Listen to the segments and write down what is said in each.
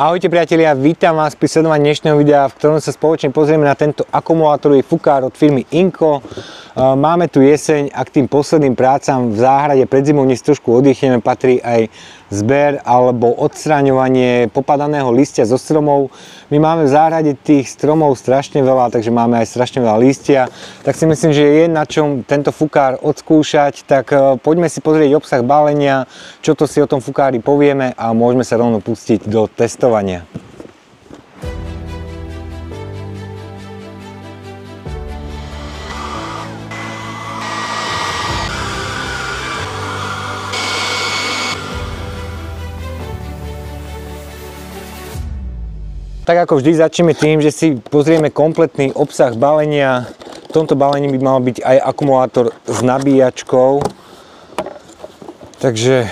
Ahojte priatelia, vítam vás pri sledovaní dnešného videa, v ktorom sa spoločne pozrieme na tento akumulátorový fukár od firmy Inco. Máme tu jeseň a k tým posledným prácam v záhrade pred zimou, dnes trošku oddychneme, patrí aj zber alebo odstraňovanie popadaného listia zo stromov. My máme v záhrade tých stromov strašne veľa, takže máme aj strašne veľa listia. Tak si myslím, že je na čom tento fukár odskúšať. Tak poďme si pozrieť obsah balenia, čo to si o tom fukári povieme a môžeme sa rovno pustiť do testovania. Tak ako vždy začneme tým, že si pozrieme kompletný obsah balenia. V tomto balení by mal byť aj akumulátor s nabíjačkou. Takže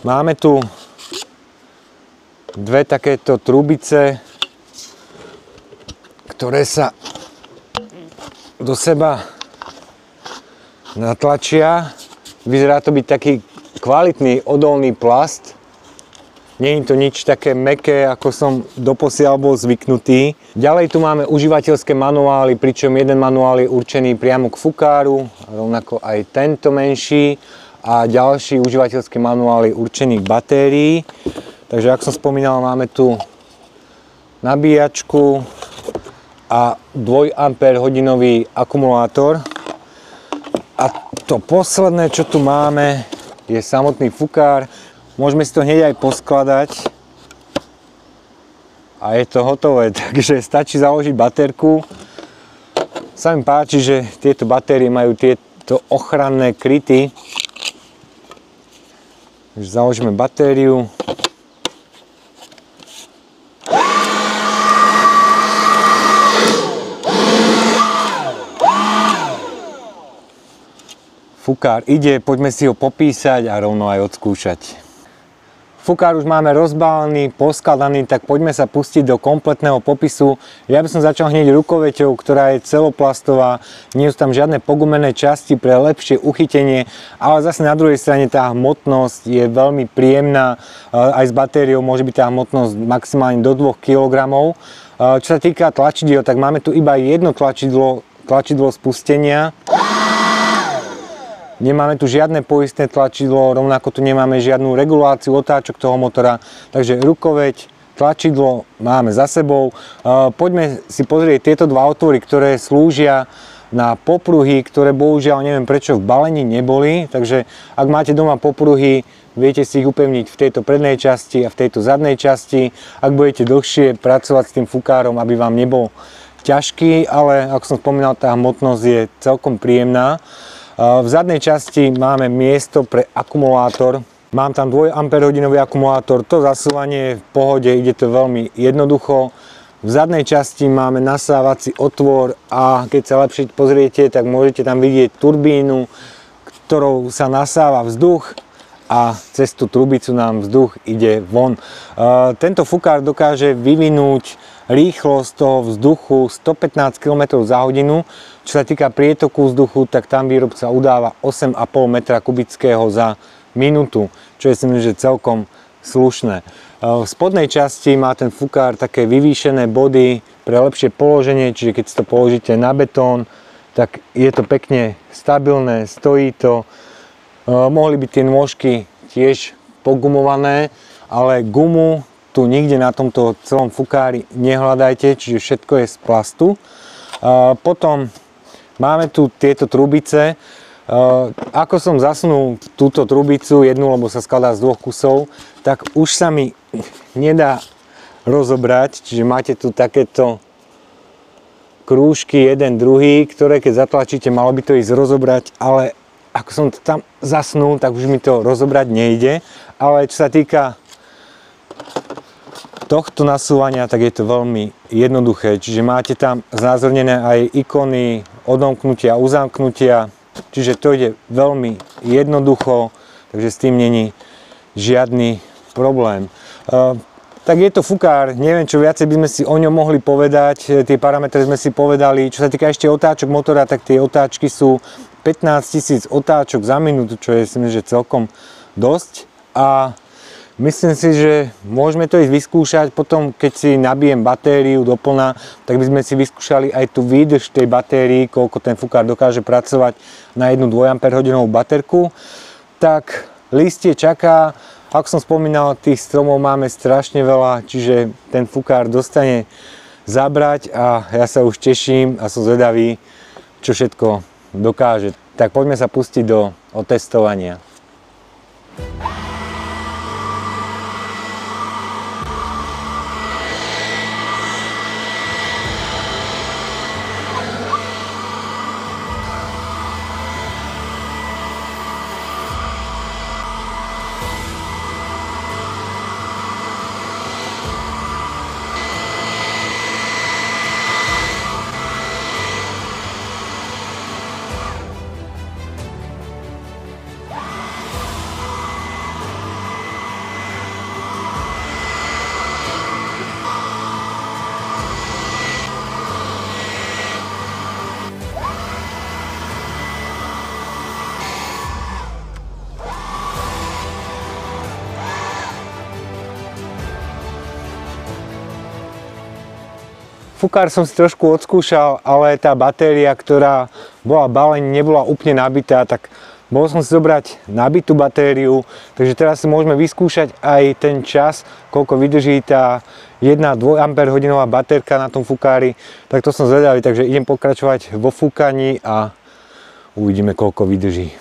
máme tu dve takéto trubice, ktoré sa do seba natlačia. Vyzerá to byť taký kvalitný odolný plast. Nie je to nič také mäkké, ako som doposiaľ bol zvyknutý. Ďalej tu máme užívateľské manuály, pričom jeden manuál je určený priamo k fukáru, rovnako aj tento menší. A ďalší užívateľský manuál je určený k batérii. Takže ako som spomínal, máme tu nabíjačku a 2 Ah akumulátor. A to posledné, čo tu máme, je samotný fukár. Môžeme si to hneď aj poskladať a je to hotové, takže stačí založiť baterku. Sa mi páči, že tieto batérie majú tieto ochranné kryty. Takže založíme batériu. Fukár ide, poďme si ho popísať a rovno aj odskúšať. Fukár už máme rozbalený, poskladaný, tak poďme sa pustiť do kompletného popisu. Ja by som začal hneď rukoveťou, ktorá je celoplastová, nie sú tam žiadne pogumené časti pre lepšie uchytenie, ale zase na druhej strane tá hmotnosť je veľmi príjemná, aj s batériou môže byť tá hmotnosť maximálne do 2 kg. Čo sa týka tlačidiel, tak máme tu iba jedno tlačidlo spustenia. Nemáme tu žiadne poistné tlačidlo, rovnako tu nemáme žiadnu reguláciu otáčok toho motora, takže rukoveď, tlačidlo máme za sebou. Poďme si pozrieť tieto dva otvory, ktoré slúžia na popruhy, ktoré bohužiaľ neviem prečo v balení neboli, takže ak máte doma popruhy, viete si ich upevniť v tejto prednej časti a v tejto zadnej časti. Ak budete dlhšie pracovať s tým fukárom, aby vám nebol ťažký, ale ako som spomínal, tá hmotnosť je celkom príjemná. V zadnej časti máme miesto pre akumulátor. Mám tam 2 Ah akumulátor, to zasúvanie je v pohode, ide to veľmi jednoducho. V zadnej časti máme nasávací otvor a keď sa lepšie pozriete, tak môžete tam vidieť turbínu, ktorou sa nasáva vzduch a cez tú trubicu nám vzduch ide von. Tento fukár dokáže vyvinúť rýchlosť toho vzduchu 115 km za hodinu. Čo sa týka prietoku vzduchu, tak tam výrobca udáva 8,5 m3 za minútu, čo je si myslím, že celkom slušné. V spodnej časti má ten fukár také vyvýšené body pre lepšie položenie, čiže keď si to položíte na betón, tak je to pekne stabilné, stojí to. Mohli by tie nôžky tiež pogumované, ale gumu tu nikde na tomto celom fukári nehľadajte, čiže všetko je z plastu. Potom máme tu tieto trubice. Ako som zasunul túto trubicu, jednu, lebo sa skladá z 2 kusov, tak už sa mi nedá rozobrať, čiže máte tu takéto krúžky, jeden, druhý, ktoré keď zatlačíte, malo by to ísť rozobrať, ale ako som to tam zasnul, tak už mi to rozobrať nejde. Ale čo sa týka tohto nasúvania, tak je to veľmi jednoduché. Čiže máte tam znázornené aj ikony odomknutia, uzamknutia. Čiže to ide veľmi jednoducho, takže s tým není žiadny problém. Tak je to fukár, neviem čo viacej by sme si o ňom mohli povedať, tie parametre sme si povedali. Čo sa týka ešte otáčok motora, tak tie otáčky sú 15 000 otáčok za minútu, čo je si myslím, že celkom dosť. A Myslím si, že môžeme to ísť vyskúšať, potom keď si nabijem batériu doplná, tak by sme si vyskúšali aj tú výdrž tej batérii, koľko ten fúkar dokáže pracovať na jednu 2 Ah baterku. Tak listie čaká, ako som spomínal, tých stromov máme strašne veľa, čiže ten fúkar dostane zabrať a ja sa už teším a som zvedavý, čo všetko dokáže. Tak poďme sa pustiť do otestovania. Fúkar som si trošku odskúšal, ale tá batéria, ktorá bola v balení, nebola úplne nabitá, tak mohol som si zobrať nabitú batériu, takže teraz si môžeme vyskúšať aj ten čas, koľko vydrží tá jedna 2 Ah baterka na tom fúkári. Tak to som zvedavý, takže idem pokračovať vo fúkaní a uvidíme, koľko vydrží.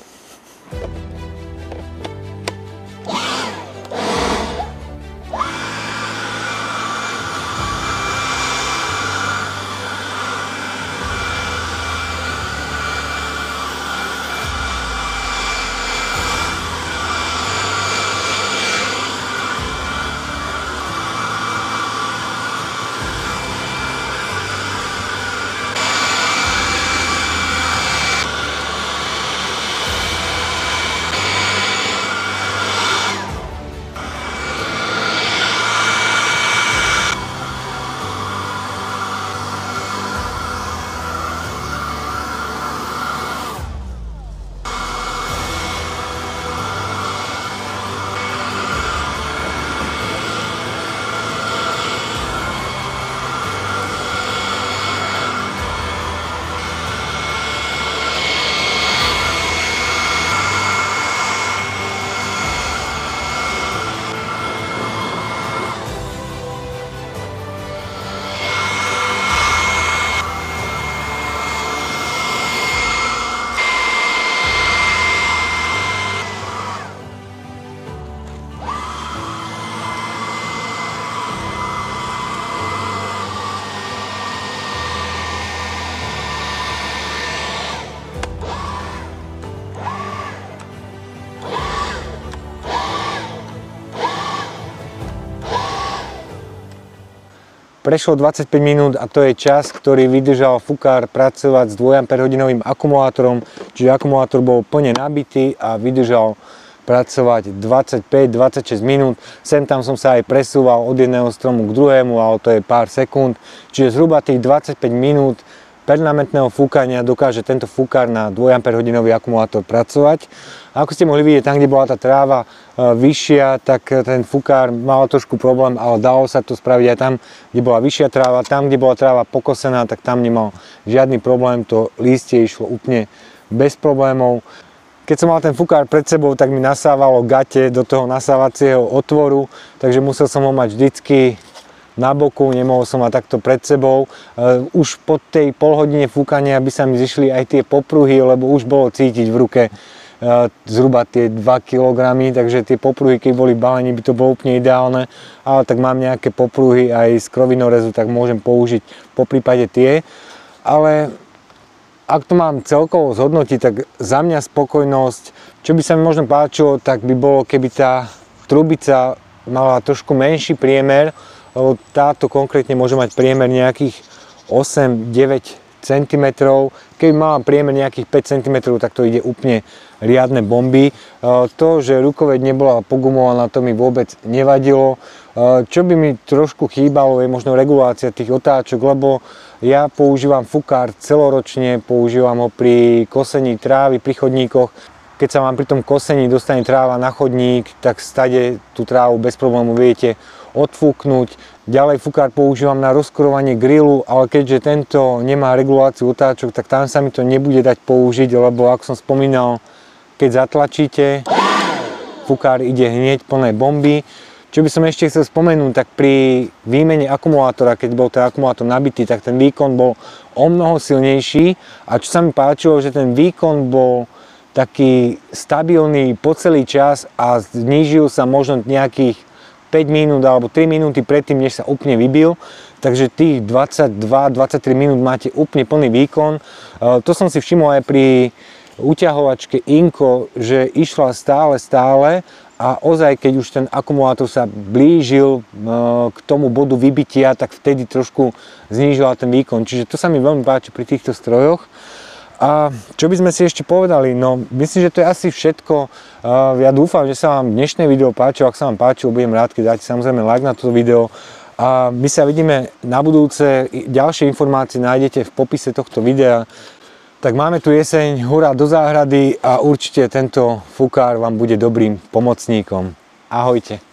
Prešlo 25 minút a to je čas, ktorý vydržal fúkar pracovať s 2 Ah akumulátorom, čiže akumulátor bol plne nabitý a vydržal pracovať 25-26 minút. Sem tam som sa aj presúval od jedného stromu k druhému, ale to je pár sekúnd, čiže zhruba tých 25 minút permanentného fúkania dokáže tento fúkar na 2 Ah akumulátor pracovať. A ako ste mohli vidieť, tam, kde bola tá tráva vyššia, tak ten fúkar mal trošku problém, ale dalo sa to spraviť aj tam, kde bola vyššia tráva. Tam, kde bola tráva pokosená, tak tam nemal žiadny problém, to lístie išlo úplne bez problémov. Keď som mal ten fúkar pred sebou, tak mi nasávalo gate do toho nasávacieho otvoru, takže musel som ho mať vždycky na boku, nemohol som mať takto pred sebou. Už po tej polhodine fúkania by sa mi zišli aj tie popruhy, lebo už bolo cítiť v ruke zhruba tie 2 kg, takže tie popruhy, keď boli v balení, by to bolo úplne ideálne, ale tak mám nejaké popruhy aj z krovinorezu, tak môžem použiť po prípade tie. Ale ak to mám celkovo zhodnotiť, tak za mňa spokojnosť, čo by sa mi možno páčilo, tak by bolo, keby tá trubica mala trošku menší priemer, lebo táto konkrétne môže mať priemer nejakých 8-9 cm. Keby mala priemer nejakých 5 cm, tak to ide úplne riadne bomby. To, že rukoveď nebola pogumovaná, to mi vôbec nevadilo. Čo by mi trošku chýbalo, je možno regulácia tých otáčok, lebo ja používam fúkar celoročne, používam ho pri kosení trávy, pri chodníkoch. keď sa vám pri tom kosení dostane tráva na chodník, tak stade tú trávu bez problému viete odfúknuť. Ďalej fúkár používam na rozkurovanie grilu, ale keďže tento nemá reguláciu otáčok, tak tam sa mi to nebude dať použiť, lebo ako som spomínal, keď zatlačíte, fúkár ide hneď plné bomby. Čo by som ešte chcel spomenúť, tak pri výmene akumulátora, keď bol ten akumulátor nabitý, tak ten výkon bol o mnoho silnejší a čo sa mi páčilo, že ten výkon bol taký stabilný po celý čas a znížil sa možno nejakých 5 minút alebo 3 minúty predtým, než sa úplne vybil. Takže tých 22-23 minút máte úplne plný výkon. To som si všimol aj pri uťahovačke Inko, že išla stále a ozaj, keď už ten akumulátor sa blížil k tomu bodu vybitia, tak vtedy trošku znížila ten výkon. Čiže to sa mi veľmi páči pri týchto strojoch. A čo by sme si ešte povedali? No, myslím, že to je asi všetko. Ja dúfam, že sa vám dnešné video páčilo. Ak sa vám páčilo, budem rád, keď dáte samozrejme like na toto video. A my sa vidíme na budúce. Ďalšie informácie nájdete v popise tohto videa. Tak máme tu jeseň, hurá do záhrady a určite tento fúkár vám bude dobrým pomocníkom. Ahojte.